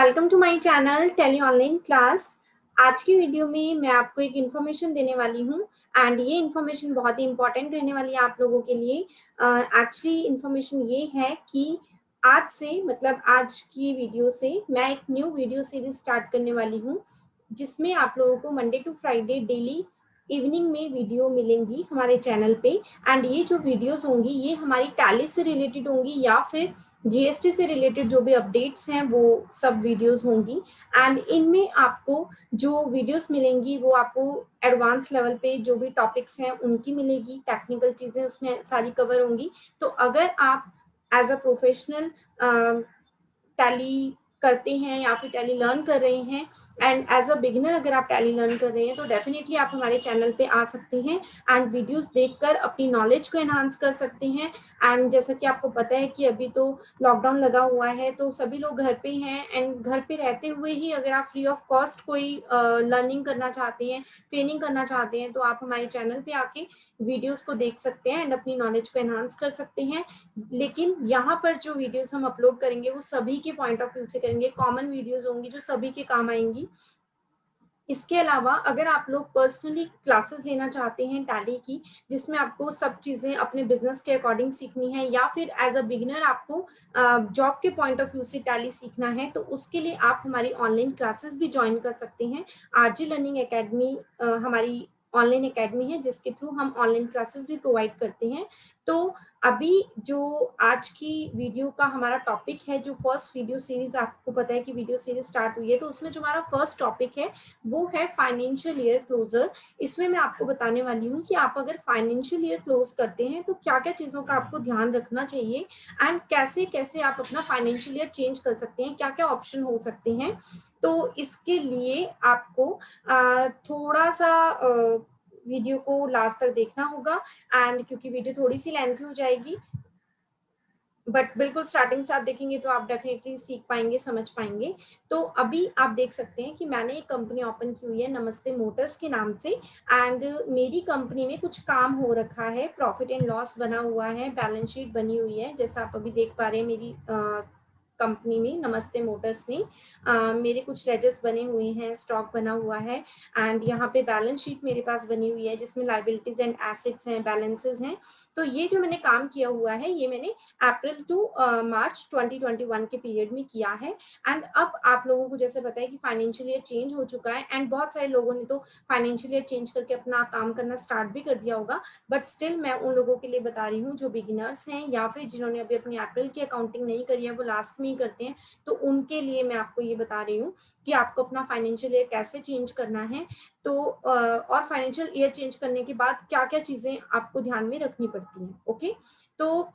Welcome to my channel tele online class. आज की video में मैं आपको एक इन्फॉर्मेशन देने वाली हूँ एंड ये इन्फॉर्मेशन बहुत ही इंपॉर्टेंट रहने वाली है आप लोगों के लिए। एक्चुअली इन्फॉर्मेशन ये है कि आज से मतलब आज की वीडियो से मैं एक न्यू वीडियो सीरीज स्टार्ट करने वाली हूँ, जिसमें आप लोगों को Monday to Friday daily evening में वीडियो मिलेंगी हमारे चैनल पे। एंड ये जो वीडियोस होंगी ये हमारी टैली से रिलेटेड होंगी या फिर जीएसटी से रिलेटेड जो भी अपडेट्स हैं वो सब वीडियोस होंगी। एंड इनमें आपको जो वीडियोस मिलेंगी वो आपको एडवांस लेवल पे जो भी टॉपिक्स हैं उनकी मिलेगी, टेक्निकल चीज़ें उसमें सारी कवर होंगी। तो अगर आप एज अ प्रोफेशनल टैली करते हैं या फिर टैली लर्न कर रहे हैं एंड एज अ बिगिनर अगर आप टैली लर्न कर रहे हैं तो डेफिनेटली आप हमारे चैनल पे आ सकते हैं एंड वीडियोस देखकर अपनी नॉलेज को एनहांस कर सकते हैं। एंड जैसा कि आपको पता है कि अभी तो लॉकडाउन लगा हुआ है तो सभी लोग घर पे हैं एंड घर पे रहते हुए ही अगर आप फ्री ऑफ कॉस्ट कोई लर्निंग करना चाहते हैं, ट्रेनिंग करना चाहते हैं, तो आप हमारे चैनल पे आके वीडियोस को देख सकते हैं एंड अपनी नॉलेज को एनहांस कर सकते हैं। लेकिन यहाँ पर जो वीडियोस हम अपलोड करेंगे वो सभी के पॉइंट ऑफ व्यू से करेंगे, कॉमन वीडियोस होंगी जो सभी के काम आएंगी। इसके अलावा अगर आप लोग पर्सनली क्लासेस लेना चाहते हैं टैली की, जिसमें आपको सब चीज़ें अपने बिजनेस के अकॉर्डिंग सीखनी है या फिर एज अ बिगिनर आपको जॉब के पॉइंट ऑफ व्यू से टैली सीखना है, तो उसके लिए आप हमारी ऑनलाइन क्लासेस भी ज्वाइन कर सकते हैं। आरजे लर्निंग एकेडमी हमारी ऑनलाइन एकेडमी है जिसके थ्रू हम ऑनलाइन क्लासेस भी प्रोवाइड करते हैं। तो अभी जो आज की वीडियो का हमारा टॉपिक है, जो फर्स्ट वीडियो सीरीज आपको पता है कि वीडियो सीरीज स्टार्ट हुई है, तो उसमें जो हमारा फर्स्ट टॉपिक है वो है फाइनेंशियल ईयर क्लोजर। इसमें मैं आपको बताने वाली हूँ कि आप अगर फाइनेंशियल ईयर क्लोज करते हैं तो क्या क्या चीज़ों का आपको ध्यान रखना चाहिए एंड कैसे कैसे आप अपना फाइनेंशियल ईयर चेंज कर सकते हैं, क्या क्या ऑप्शन हो सकते हैं। तो इसके लिए आपको थोड़ा सा वीडियो को लास्ट तक देखना होगा एंड क्योंकि वीडियो थोड़ी सी लेंथी हो जाएगी, बट बिल्कुल स्टार्टिंग से आप देखेंगे तो आप डेफिनेटली सीख पाएंगे, समझ पाएंगे। तो अभी आप देख सकते हैं कि मैंने एक कंपनी ओपन की हुई है नमस्ते मोटर्स के नाम से एंड मेरी कंपनी में कुछ काम हो रखा है, प्रॉफिट एंड लॉस बना हुआ है, बैलेंस शीट बनी हुई है। जैसा आप अभी देख पा रहे हैं मेरी कंपनी में नमस्ते मोटर्स में मेरे कुछ लेजर्स बने हुए हैं, स्टॉक बना हुआ है एंड यहाँ पे बैलेंस शीट मेरे पास बनी हुई है जिसमें लाइबिलिटीज एंड एसेट्स हैं, बैलेंसेस हैं। तो ये जो मैंने काम किया हुआ है ये मैंने अप्रैल टू मार्च 2021 के पीरियड में किया है। एंड अब आप लोगों को जैसे पता है कि फाइनेंशियल ईयर चेंज हो चुका है एंड बहुत सारे लोगों ने तो फाइनेंशियल ईयर चेंज करके अपना काम करना स्टार्ट भी कर दिया होगा, बट स्टिल मैं उन लोगों के लिए बता रही हूँ जो बिगिनर्स हैं या फिर जिन्होंने अभी अपनी अप्रैल की अकाउंटिंग नहीं करी है, वो लास्ट में ही करते हैं। तो उनके लिए मैं आपको ये बता रही हूँ कि आपको अपना फाइनेंशियल ईयर कैसे चेंज करना है। तो और फाइनेंशियल ईयर चेंज करने के बाद क्या क्या चीजें आपको ध्यान में रखनी पड़ती हैं। ओके, तो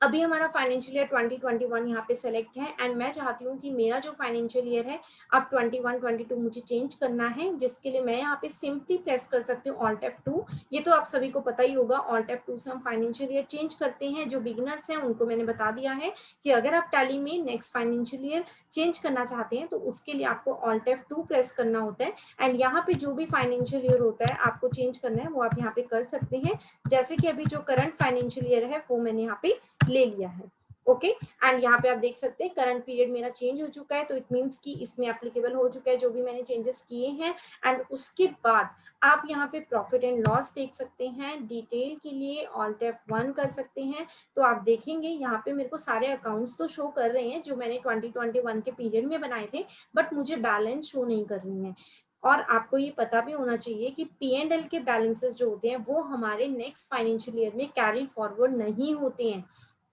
अभी हमारा फाइनेंशियल ईयर 2021 यहाँ पे सेलेक्ट है एंड मैं चाहती हूँ कि मेरा जो फाइनेंशियल ईयर है अब 21-22 मुझे चेंज करना है, जिसके लिए मैं यहाँ पे सिंपली प्रेस कर सकती हूँ ऑल्ट F2। ये तो आप सभी को पता ही होगा, ऑल्ट F2 से हम फाइनेंशियल ईयर चेंज करते हैं। जो बिगिनर्स हैं उनको मैंने बता दिया है कि अगर आप टैली में नेक्स्ट फाइनेंशियल ईयर चेंज करना चाहते हैं तो उसके लिए आपको ऑल्ट F2 प्रेस करना होता है एंड यहाँ पे जो भी फाइनेंशियल ईयर होता है आपको चेंज करना है वो आप यहाँ पे कर सकते हैं। जैसे कि अभी जो करंट फाइनेंशियल ईयर है वो मैंने यहाँ पे ले लिया है। ओके, एंड यहाँ पे आप देख सकते हैं करंट पीरियड मेरा चेंज हो चुका है, तो इट मीन्स कि इसमें एप्लीकेबल हो चुका है जो भी मैंने चेंजेस किए हैं। एंड उसके बाद आप यहाँ पे प्रॉफिट एंड लॉस देख सकते हैं, डिटेल के लिए ऑल्ट F1 कर सकते हैं। तो आप देखेंगे यहाँ पे मेरे को सारे अकाउंट्स तो शो कर रहे हैं जो मैंने 2021 के पीरियड में बनाए थे, बट मुझे बैलेंस शो नहीं कर रही है। और आपको ये पता भी होना चाहिए कि P&L के बैलेंसेस जो होते हैं वो हमारे नेक्स्ट फाइनेंशियल ईयर में कैरी फॉरवर्ड नहीं होते हैं।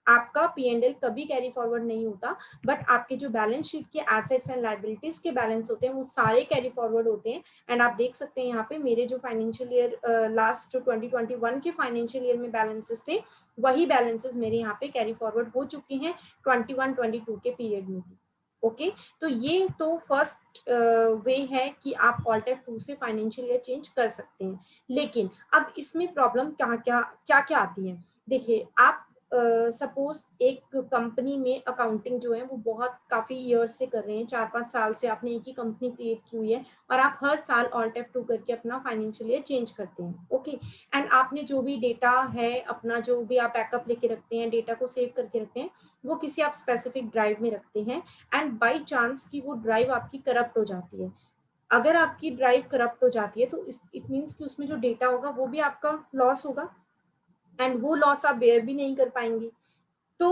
आपका P&L कभी कैरी फॉरवर्ड नहीं होता, बट आपके जो बैलेंस शीट के एसेट्स एंड लाइबिलिटीज के बैलेंस होते हैं वो सारे कैरी फॉरवर्ड होते हैं। एंड आप देख सकते हैं यहाँ पे मेरे जो फाइनेंशियल ईयर लास्ट जो 2021 के फाइनेंशियल ईयर में बैलेंसेस थे वही बैलेंसेस मेरे यहाँ पे कैरी फॉरवर्ड हो चुके हैं 21-22 के पीरियड में भी। ओके, तो ये तो फर्स्ट वे है कि आप ऑल्ट F2 से फाइनेंशियल ईयर चेंज कर सकते हैं। लेकिन अब इसमें प्रॉब्लम क्या क्या आती है, देखिए आप सपोज एक कंपनी में अकाउंटिंग जो है वो बहुत काफी ईयर्स से कर रहे हैं, 4-5 साल से आपने एक ही कंपनी क्रिएट की हुई है और आप हर साल ऑल्ट F2 करके अपना फाइनेंशियल ईयर चेंज करते हैं, ओके। एंड आपने जो भी डेटा है अपना, जो भी आप बैकअप लेके रखते हैं, डेटा को सेव करके रखते हैं, वो किसी आप स्पेसिफिक ड्राइव में रखते हैं। एंड बाई चांस की वो ड्राइव आपकी करप्ट हो जाती है, अगर आपकी ड्राइव करप्ट हो जाती है तो इट मीन्स कि उसमें जो डेटा होगा वो भी आपका लॉस होगा एंड वो लॉस आप बेयर भी नहीं कर पाएंगे। तो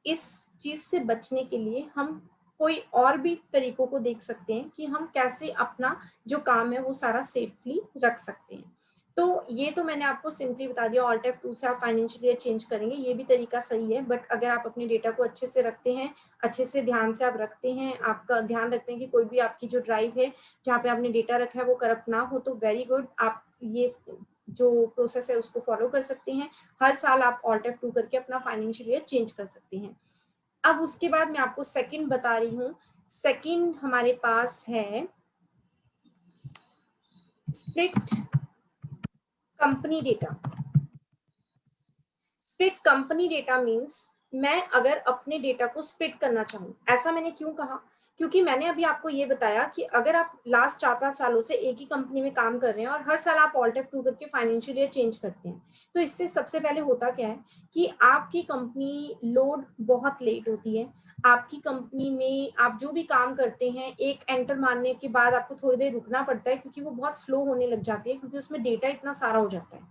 इस चीज से बचने के लिए हम कोई और भी तरीकों को देख सकते हैं कि हम कैसे अपना जो काम है वो सारा सेफली रख सकते हैं। तो ये तो मैंने आपको सिंपली बता दिया, ऑल्ट F2 से आप फाइनेंशियल ईयर चेंज करेंगे, ये भी तरीका सही है। बट अगर आप अपने डेटा को अच्छे से रखते हैं, अच्छे से ध्यान से आप रखते हैं, आपका ध्यान रखते हैं कि कोई भी आपकी जो ड्राइव है जहाँ पे आपने डेटा रखा है वो करप्ट ना हो, तो वेरी गुड, आप ये जो प्रोसेस है उसको फॉलो कर सकते हैं। हर साल आप ऑल्ट F2 करके अपना फाइनेंशियल ईयर चेंज कर सकते हैं। अब उसके बाद मैं आपको सेकंड बता रही हूँ। सेकंड हमारे पास है split company data. Split company data means मैं अगर अपने डेटा को स्प्लिट करना चाहूँ, ऐसा मैंने क्यों कहा, क्योंकि मैंने अभी आपको ये बताया कि अगर आप लास्ट 4-5 सालों से एक ही कंपनी में काम कर रहे हैं और हर साल आप ऑल्ट F2 करके फाइनेंशियल ईयर चेंज करते हैं, तो इससे सबसे पहले होता क्या है कि आपकी कंपनी लोड बहुत लेट होती है। आपकी कंपनी में आप जो भी काम करते हैं, एक एंटर मारने के बाद आपको थोड़ी देर रुकना पड़ता है क्योंकि वो बहुत स्लो होने लग जाती है, क्योंकि उसमें डेटा इतना सारा हो जाता है।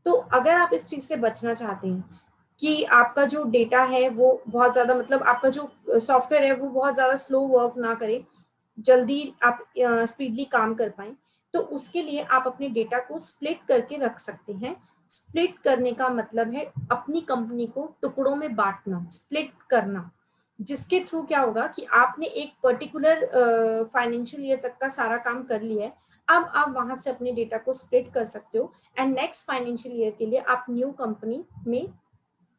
तो अगर आप इस चीज से बचना चाहते हैं कि आपका जो डेटा है वो बहुत ज्यादा, मतलब आपका जो सॉफ्टवेयर है वो बहुत ज्यादा स्लो वर्क ना करे, जल्दी आप स्पीडली काम कर पाए, तो उसके लिए आप अपने डेटा को स्प्लिट करके रख सकते हैं। स्प्लिट करने का मतलब है अपनी कंपनी को टुकड़ों में बांटना, स्प्लिट करना, जिसके थ्रू क्या होगा कि आपने एक पर्टिकुलर फाइनेंशियल ईयर तक का सारा काम कर लिया है। अब आप वहां से अपने डेटा को स्प्लिट कर सकते हो एंड नेक्स्ट फाइनेंशियल ईयर के लिए आप न्यू कंपनी में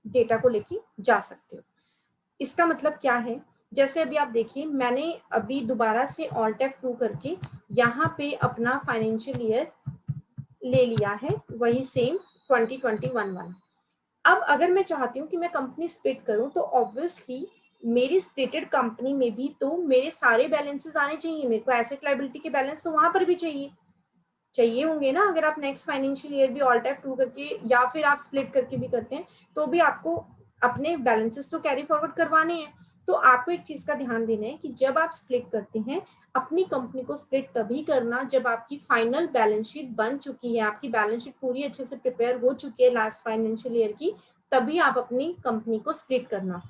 डेटा को लेके जा सकते हो। इसका मतलब क्या है, जैसे अभी आप देखिए मैंने अभी दोबारा से ऑल्ट F2 करके यहाँ पे अपना फाइनेंशियल ईयर ले लिया है, वही सेम 2021 अब अगर मैं चाहती हूँ कि मैं कंपनी स्प्लिट करूँ तो ऑब्वियसली मेरी स्प्लिटेड कंपनी में भी तो मेरे सारे बैलेंसेस आने चाहिए, मेरे को एसेट लायबिलिटी के बैलेंस तो वहां पर भी चाहिए होंगे ना। अगर आप नेक्स्ट फाइनेंशियल ईयर भी ऑल्ट F2 करके या फिर आप स्प्लिट करके भी करते हैं तो भी आपको अपने बैलेंसेस तो कैरी फॉरवर्ड करवाने हैं। तो आपको एक चीज का ध्यान देना है कि जब आप स्प्लिट करते हैं, अपनी कंपनी को स्प्लिट तभी करना जब आपकी फाइनल बैलेंस शीट बन चुकी है, आपकी बैलेंस शीट पूरी अच्छे से प्रिपेयर हो चुकी है लास्ट फाइनेंशियल ईयर की, तभी आप अपनी कंपनी को स्प्लिट करना।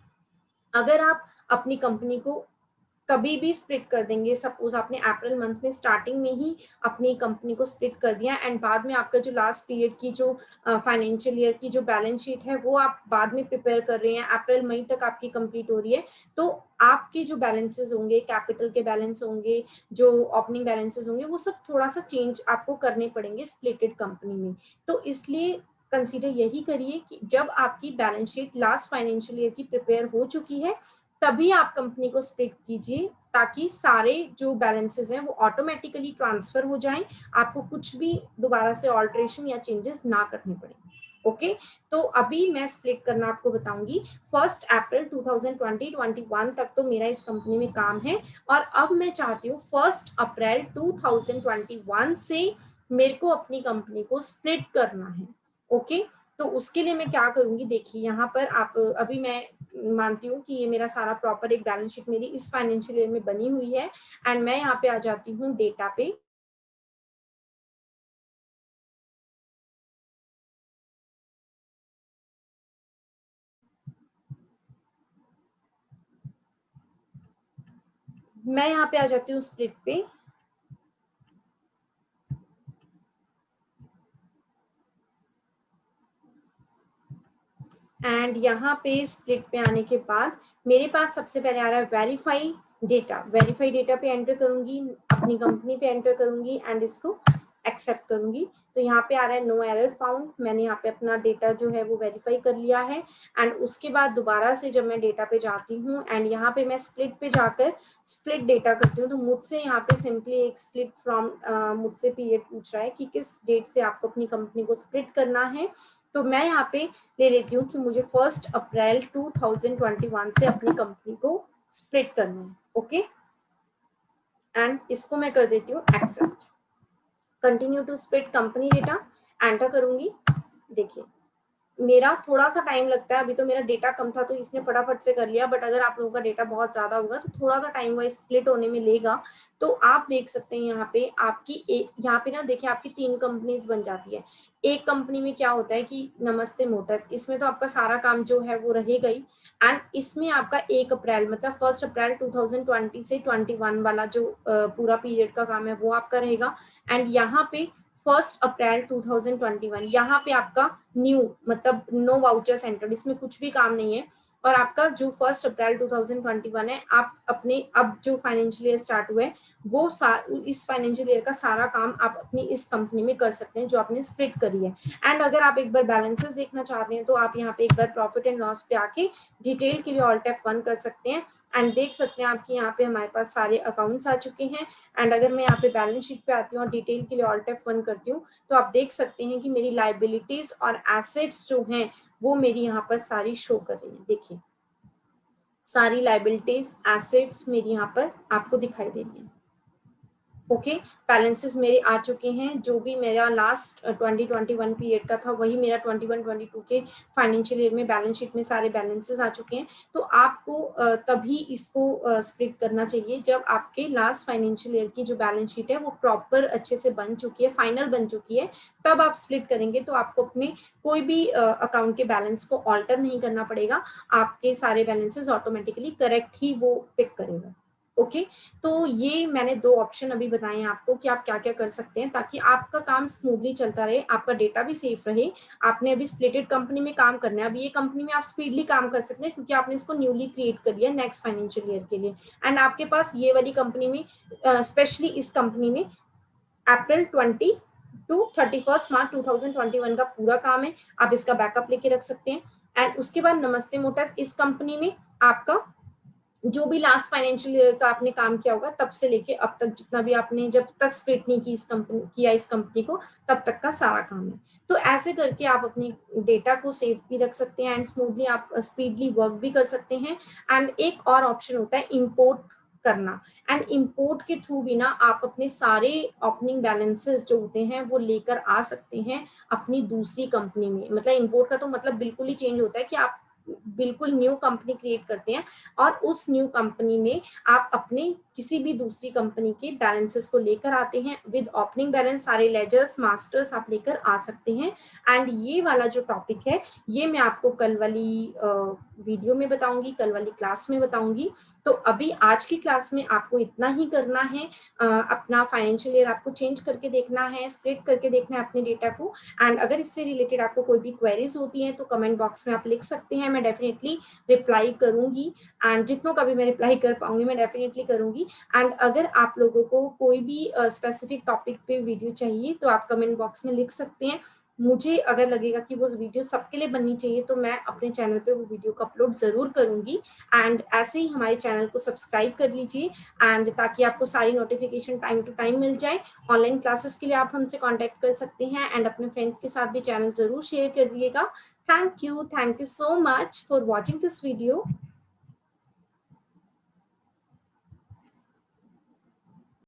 अगर आप अपनी कंपनी को कभी भी स्प्लिट कर देंगे, सपोज आपने अप्रैल मंथ में स्टार्टिंग में ही अपनी कंपनी को स्प्लिट कर दिया एंड बाद में आपका जो लास्ट पीरियड की जो फाइनेंशियल ईयर की जो बैलेंस शीट है वो आप बाद में प्रिपेयर कर रहे हैं, अप्रैल मई तक आपकी कंप्लीट हो रही है, तो आपके जो बैलेंसेस होंगे, कैपिटल के बैलेंस होंगे, जो ओपनिंग बैलेंसेस होंगे, वो सब थोड़ा सा चेंज आपको करने पड़ेंगे स्प्लिटेड कंपनी में। तो इसलिए कंसीडर यही करिए कि जब आपकी balance sheet last financial year की प्रिपेयर हो चुकी है तभी आप कंपनी को स्प्लिट कीजिए, ताकि सारे जो बैलेंसेस हैं वो ऑटोमेटिकली ट्रांसफर हो जाएं, आपको कुछ भी दोबारा से ऑल्टरेशन या चेंजेस ना करने पड़े। ओके, तो अभी मैं स्प्लिट करना आपको बताऊंगी। 1 अप्रैल 2021 तक तो मेरा इस कंपनी में काम है और अब मैं चाहती हूँ 1 अप्रैल 2021 से मेरे को अपनी कंपनी को स्प्लिट करना है। ओके, तो उसके लिए मैं क्या करूंगी, देखिए यहाँ पर आप अभी मैं मानती हूँ कि ये मेरा सारा प्रॉपर एक बैलेंस शीट मेरी इस फाइनेंशियल ईयर में बनी हुई है एंड मैं यहाँ पे आ जाती हूँ डेटा पे। मैं यहाँ पे आ जाती हूँ स्प्लिट पे एंड यहाँ पे स्प्लिट पे आने के बाद मेरे पास सबसे पहले आ रहा है वेरीफाई डेटा। वेरीफाई डेटा पे एंटर करूंगी, अपनी कंपनी पे एंटर करूंगी एंड इसको एक्सेप्ट करूंगी। तो यहाँ पे आ रहा है नो एरर फाउंड, मैंने यहाँ पे अपना डेटा जो है वो वेरीफाई कर लिया है एंड उसके बाद दोबारा से जब मैं डेटा पे जाती हूँ एंड यहाँ पे मैं स्प्लिट पे जाकर स्प्लिट डेटा करती हूँ, तो मुझसे यहाँ पे सिंपली एक स्प्लिट फ्रॉम मुझसे पीरियड पूछ रहा है कि किस डेट से आपको अपनी कंपनी को स्प्लिट करना है। तो मैं यहाँ पे ले लेती हूँ कि मुझे 1 अप्रैल 2021 से अपनी कंपनी को स्प्लिट करना है। ओके, एंड इसको मैं कर देती हूँ accept. Continue to split company data enter करूंगी। देखिए मेरा थोड़ा सा टाइम लगता है, अभी तो मेरा डेटा कम था तो इसने फटाफट से कर लिया, बट अगर आप लोगों का डेटा बहुत ज्यादा होगा तो थोड़ा सा टाइम वो स्प्लिट होने में लेगा। तो आप देख सकते हैं यहाँ पे आपकी यहाँ पे ना देखिए आपकी 3 कंपनीज बन जाती है। एक कंपनी में क्या होता है कि नमस्ते मोटर्स, इसमें तो आपका सारा काम जो है वो रहेगा ही, एंड इसमें आपका 1 अप्रैल मतलब 1 अप्रैल 2020 से 21 वाला जो पूरा पीरियड का काम है वो आपका रहेगा। एंड यहाँ पे 1 अप्रैल 2021 यहाँ पे आपका न्यू मतलब नो वाउचर सेंटर, इसमें कुछ भी काम नहीं है। और आपका जो 1 अप्रैल 2021 है, आप अपने अब जो फाइनेंशियल ईयर स्टार्ट हुआ है वो इस फाइनेंशियल ईयर का सारा काम आप अपनी इस कंपनी में कर सकते हैं जो आपने स्प्लिट करी है। एंड अगर आप एक बार बैलेंसेस देखना चाहते हैं तो आप यहाँ पे एक बार प्रॉफिट एंड लॉस पे आके डिटेल के लिए ऑल्ट F1 कर सकते हैं। एंड देख सकते हैं आपके यहाँ पे हमारे पास सारे अकाउंट्स आ चुके हैं। एंड अगर मैं यहाँ पे बैलेंस शीट पे आती हूँ और डिटेल के लिए ऑल्ट F1 करती हूँ तो आप देख सकते हैं कि मेरी लाइबिलिटीज और एसेट्स जो हैं वो मेरी यहाँ पर सारी शो कर रही है। देखिए सारी लाइबिलिटीज एसेट्स मेरी यहाँ पर आपको दिखाई दे रही है। ओके, बैलेंसेस मेरे आ चुके हैं, जो भी मेरा लास्ट 2021 पीरियड का था वही मेरा 21-22 के फाइनेंशियल ईयर में बैलेंस शीट में सारे बैलेंसेस आ चुके हैं। तो आपको तभी इसको स्प्लिट करना चाहिए जब आपके लास्ट फाइनेंशियल ईयर की जो बैलेंस शीट है वो प्रॉपर अच्छे से बन चुकी है, फाइनल बन चुकी है, तब आप स्प्लिट करेंगे तो आपको अपने कोई भी अकाउंट के बैलेंस को ऑल्टर नहीं करना पड़ेगा, आपके सारे बैलेंसेस ऑटोमेटिकली करेक्ट ही वो पिक करेगा। ओके, तो ये मैंने 2 ऑप्शन अभी बताए हैं आपको कि आप क्या क्या कर सकते हैं ताकि आपका काम स्मूथली चलता रहे, आपका डेटा भी सेफ रहे। आपने अभी स्प्लिटेड कंपनी में काम करना है, अभी ये कंपनी में आप स्पीडली काम कर सकते हैं क्योंकि आपने इसको न्यूली क्रिएट कर लिया नेक्स्ट फाइनेंशियल ईयर के लिए। एंड आपके पास ये वाली कंपनी में स्पेशली इस कंपनी में अप्रैल 20 टू 31 मार्च 2021 का पूरा काम है, आप इसका बैकअप लेके रख सकते हैं। एंड उसके बाद नमस्ते मोटर्स, इस कंपनी में आपका जो भी लास्ट फाइनेंशियल ईयर का आपने काम किया होगा तब से लेके अब तक जितना भी आपने जब तक स्प्लिट नहीं की इस कंपनी को तब तक का सारा काम है। तो ऐसे करके आप अपनी डेटा को सेफ भी रख सकते हैं एंड स्मूथली आप स्पीडली वर्क भी कर सकते हैं। एंड एक और ऑप्शन होता है इंपोर्ट करना, एंड इंपोर्ट के थ्रू भी ना आप अपने सारे ओपनिंग बैलेंसेस जो होते हैं वो लेकर आ सकते हैं अपनी दूसरी कंपनी में। मतलब इंपोर्ट का तो मतलब बिल्कुल ही चेंज होता है कि आप बिल्कुल न्यू कंपनी क्रिएट करते हैं और उस न्यू कंपनी में आप अपने किसी भी दूसरी कंपनी के बैलेंसेस को लेकर आते हैं विद ओपनिंग बैलेंस, सारे लेजर्स मास्टर्स आप लेकर आ सकते हैं। एंड ये वाला जो टॉपिक है ये मैं आपको कल वाली वीडियो में बताऊंगी, कल वाली क्लास में बताऊंगी। तो अभी आज की क्लास में आपको इतना ही करना है, अपना फाइनेंशियल ईयर आपको चेंज करके देखना है, स्प्लिट करके देखना है अपने डेटा को। एंड अगर इससे रिलेटेड आपको कोई भी क्वेरीज होती हैं तो कमेंट बॉक्स में आप लिख सकते हैं, मैं डेफिनेटली रिप्लाई करूंगी। एंड जितनों का भी मैं रिप्लाई कर पाऊंगी मैं डेफिनेटली करूंगी। एंड अगर आप लोगों को कोई भी स्पेसिफिक टॉपिक पे वीडियो चाहिए तो आप कमेंट बॉक्स में लिख सकते हैं। मुझे अगर लगेगा कि वो वीडियो सबके लिए बननी चाहिए तो मैं अपने चैनल पे वो वीडियो को अपलोड जरूर करूंगी। एंड ऐसे ही हमारे चैनल को सब्सक्राइब कर लीजिए एंड ताकि आपको सारी नोटिफिकेशन टाइम टू टाइम मिल जाए। ऑनलाइन क्लासेस के लिए आप हमसे कांटेक्ट कर सकते हैं एंड अपने फ्रेंड्स के साथ भी चैनल जरूर शेयर करिएगा। Thank you so much for watching this video.